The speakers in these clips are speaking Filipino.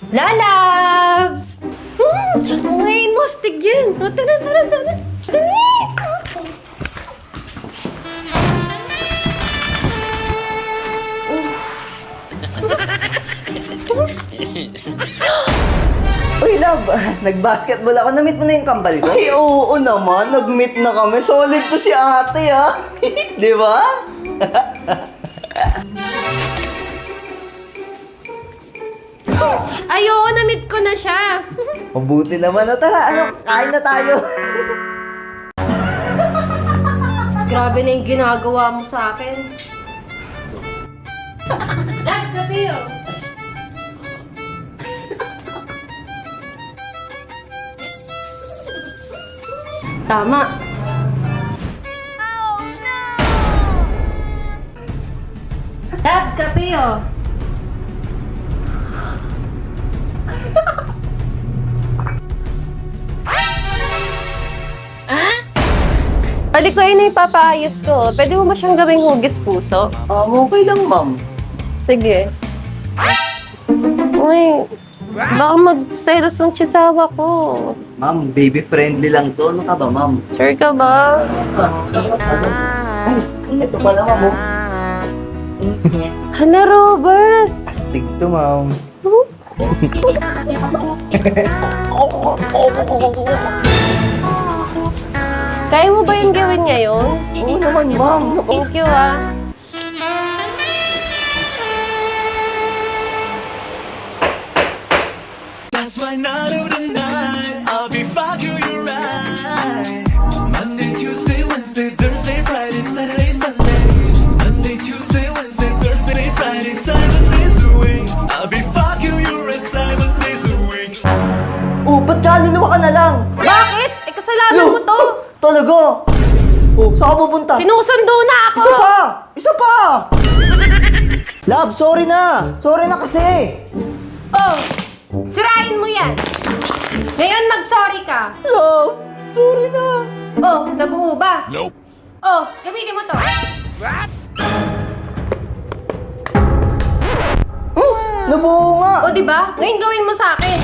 Lalabs! Ngayon mo, stig yan. O, tara. Dali! Uy, love, nag-basketball ako. Na-meet mo na yung kambal ko? Ay, oo naman. Nag-meet na kami. Solid to si ate, ha? Di ba? Ay, oo, na-meet ko na siya. Mabuti naman. O, tara, kain na tayo. Grabe na yung ginagawa mo sa akin. Love, gabi oh. Tama. Oh, no! Love, gabi oh. Balik ko yun na ipapaayos ko. Pwede mo ba siyang gawing hugis puso? Okay lang, ma'am. Sige. Uy, baka magselos ng chisawa ko. Ma'am, baby-friendly lang to. Ano ka ba, ma'am? Sure ka ba? Ay, ito pala, ma'am. Oh. Hala, Robas! Astig to, ma'am. Kaya mo ba yung gawin ngayon? Oo naman, ma'am. Thank you, ah. That's why night of the night I'll be fucking you right. Monday, Tuesday, Wednesday, Thursday, Friday, Saturday, Sunday. Monday, Tuesday, Wednesday, Thursday, Friday, 7 days a week. I'll be fucking you right 7 days a week. Oh, ba't kaluluwa ka na lang? Bakit? Eh, kasalanan mo to. Talaga? Oh, saan ka pupunta? Sinusundo na ako. Isa pa! Isa pa! Love, sorry na! Sorry na kasi! Oh, sirain mo yan. Ngayon mag-sorry ka. Love, sorry na! Oh, nabuo ba? Nope. Oh, gamitin mo to. Nabuo nga! O, diba? Ngayon gawin mo sa akin.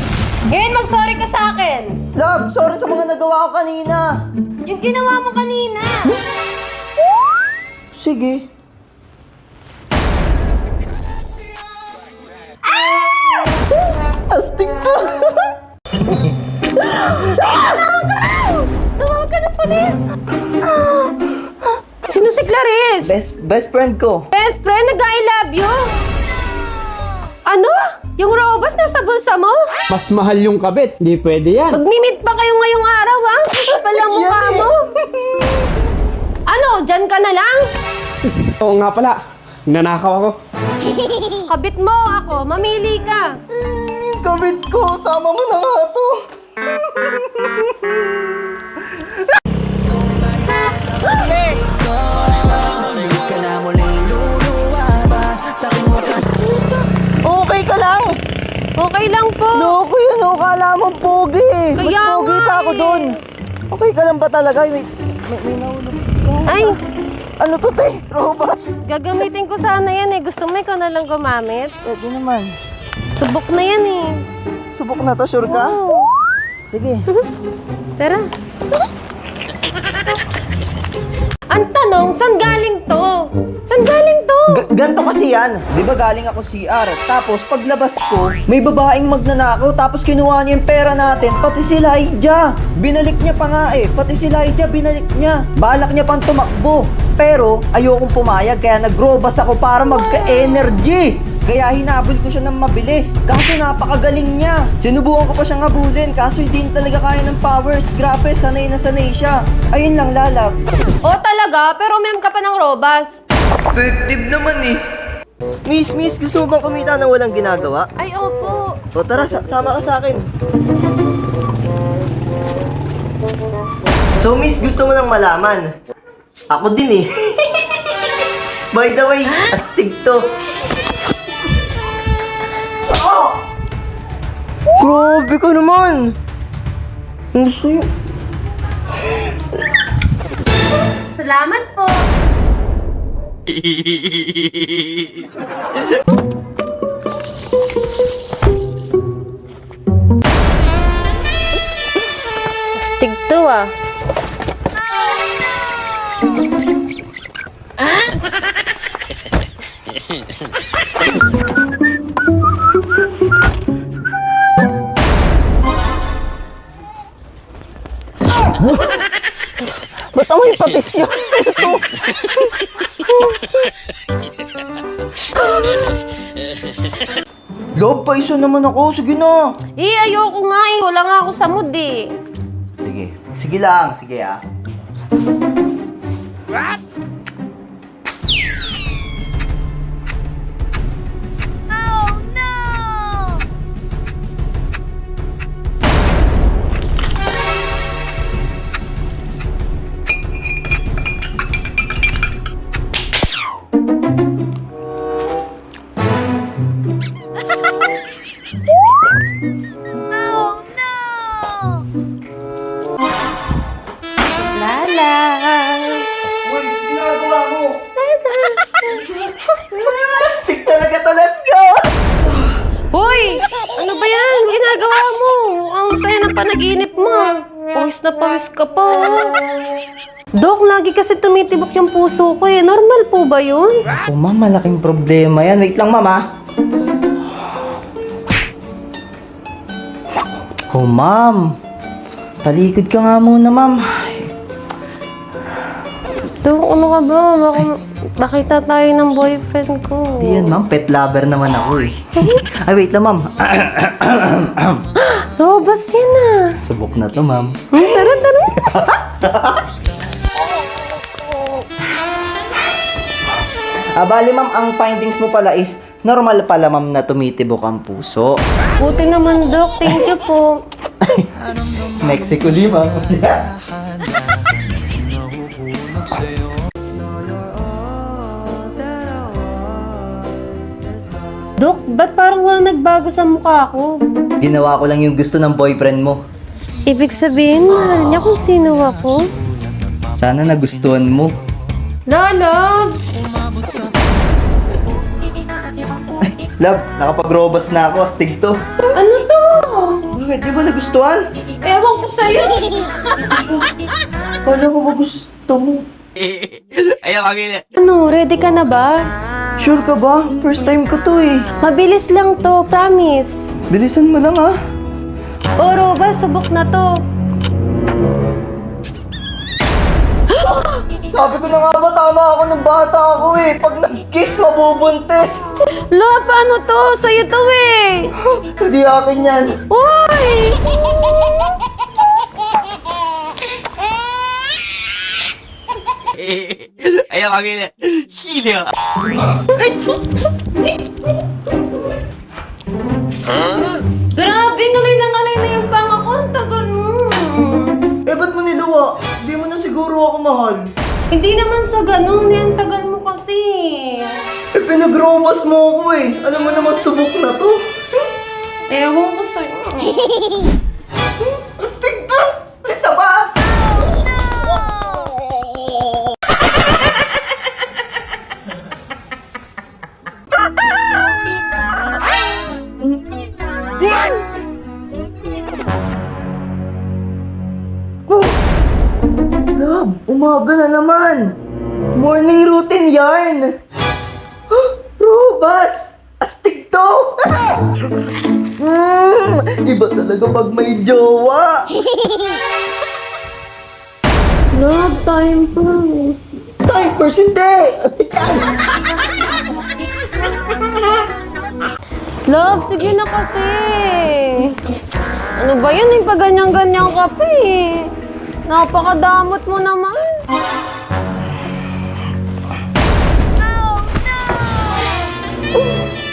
Ngayon mag-sorry ka sa akin. Love, sorry sa mga nagawa ko kanina! Yung ginawa mo kanina. Sige. Astig to! Tawag ka ng polis. Sino si Clarice? Best friend ko. Best friend, nag-I love you. Ano? Yung robas nasa bulsa mo? Mas mahal yung kabit. Hindi pwede yan. Magmi-meet pa kayo ngayong araw, ha? Kapal ang mukha Yan eh. mo. Ano, dyan ka na lang? Oo nga pala. Nanakaw ako. Kabit mo ako, mamili ka. Kabit ko, sama mo na nga to. Okay ka lang? Okay lang po. Loko yun, oh. Kala mo pogi. Mas Kaya pogi nga pa ako eh. dun. Okay ka lang ba talaga? May nahulog. Ay, Ano to, te? Robas? gagamitin ko sana yan eh. Gusto mo ikaw na lang gumamit? Pwede naman. Subok na yan eh. Subok na to, sure ka? Oo. Sige. Tara. Ang tanong, saan galing to? Saan galing to? Ganto kasi yan. Di ba galing ako CR? Tapos paglabas ko, may babaeng magnanakaw. Tapos kinuha niya yung pera natin. Pati si Lydia. Binalik niya pa nga eh. Pati si Lydia, binalik niya. Balak niya pang tumakbo. Pero ayokong pumayag. Kaya nagrobas ako para magka-energy. Kaya hinabol ko siya ng mabilis. Kaso napakagaling niya. Sinubukan ko pa siyang habulin. Kaso hindi talaga kaya ng powers. Grabe, sanay na sanay siya. Ayun lang, lalab. O talaga, pero mem ka pa ng robas. Effective naman eh. Miss, gusto mo bang kumita na walang ginagawa? Ay, opo. O tara, sama ka sa akin. So miss, gusto mo nang malaman? Ako din eh. By the way, astig to. Oh! Grabe ka naman! Ang sayo. Salamat po. ah. Ba't amoy patis yun? Ito. Love, paiso naman ako. Sige na. Ayoko nga eh. Wala nga ako sa mood eh. Sige. Sige lang. Sige ah. Lalas. Uy, ginagawa mo. Stick talaga to. Let's go. Hoy! Ano ba yan? Ginagawa mo? Ang saya ng panaginip mo. Pawis na pawis ka pa. Dok, lagi kasi tumitibok yung puso ko eh. Normal po ba yun? Oh, ma'am, malaking problema yan. Wait lang, ma'am, ah. Oh, ma'am. Talikod ka nga muna, ma'am. Dok, ano ka ba? Baka makita tayo ng boyfriend ko. Ayan, ma'am. Pet lover naman ako, eh. Ay, wait lang, ma'am. Robas yan ah. Subok na to, ma'am. Tara, tara. Bali, ma'am, ang findings mo pala is normal pala, ma'am, na tumitibok ang puso. Buti naman, Dok. Thank you po. Mexico, ma'am. Dok, ba't parang walang nagbago sa mukha ko? Ginawa ko lang yung gusto ng boyfriend mo. Ibig sabihin, mahal niya kung sino ako? Sana nagustuhan mo. Lolo! Love, nakapag-robas na ako. Astig to. Ano to? Bakit? Di ba nagustuhan? Ewan ko sa'yo. Paano ko ba gusto mo? Ano, ready ka na ba? Sure ka ba? First time ko to eh. Mabilis lang to, promise. Bilisan mo lang ah. O, Robas, subok na to. Sabi ko na nga ba, tama ako ng bata ako eh. Pag nag-kiss, mabubuntis. Lo, paano to? Sa'yo to eh. Hindi akin yan. Uy! Grabe, ngalay na yung panga ko. Ang tagal mo. Eh, ba't mo niluwa? Hindi mo na siguro ako mahal. Hindi naman sa ganun. Ang tagal mo kasi. Eh, pinag-robas mo ako eh. Alam mo naman, subok na to. Ewan ko sa'yo. Astig to! Isa pa! Love, umaga na naman. Morning routine yarn. Robas! Astig to! Iba talaga pag may jowa. Love, time first. Time first, hindi! Love, sige na kasi. Ano ba yan? Yung ganyan-ganyan ka pa eh. Napakadamot mo naman.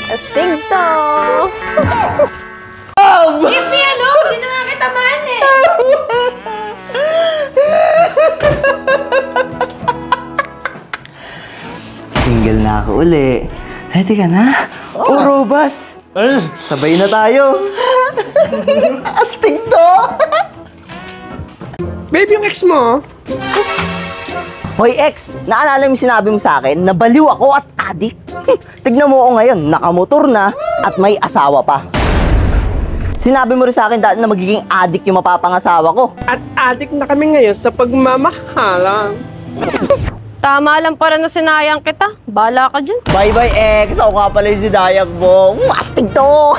Astig to. Hindi, ano? Hindi na nga kita man eh. Single na ako uli. Ready ka na? Oh, Robas! Sabay na tayo. Astig to! Babe, yung ex mo, Hoy ex, naalala mo yung sinabi mo sa akin na baliw ako at adik? Tignan mo ako ngayon, nakamotor na at may asawa pa. Sinabi mo rin sa akin dati na magiging addict yung mapapangasawa ko. At adik na kami ngayon sa pagmamahalan. Tama lang para na sinayang kita. Bala ka dyan. Bye-bye, ex. Ako nga pala yung si Dayak mo. Astig to.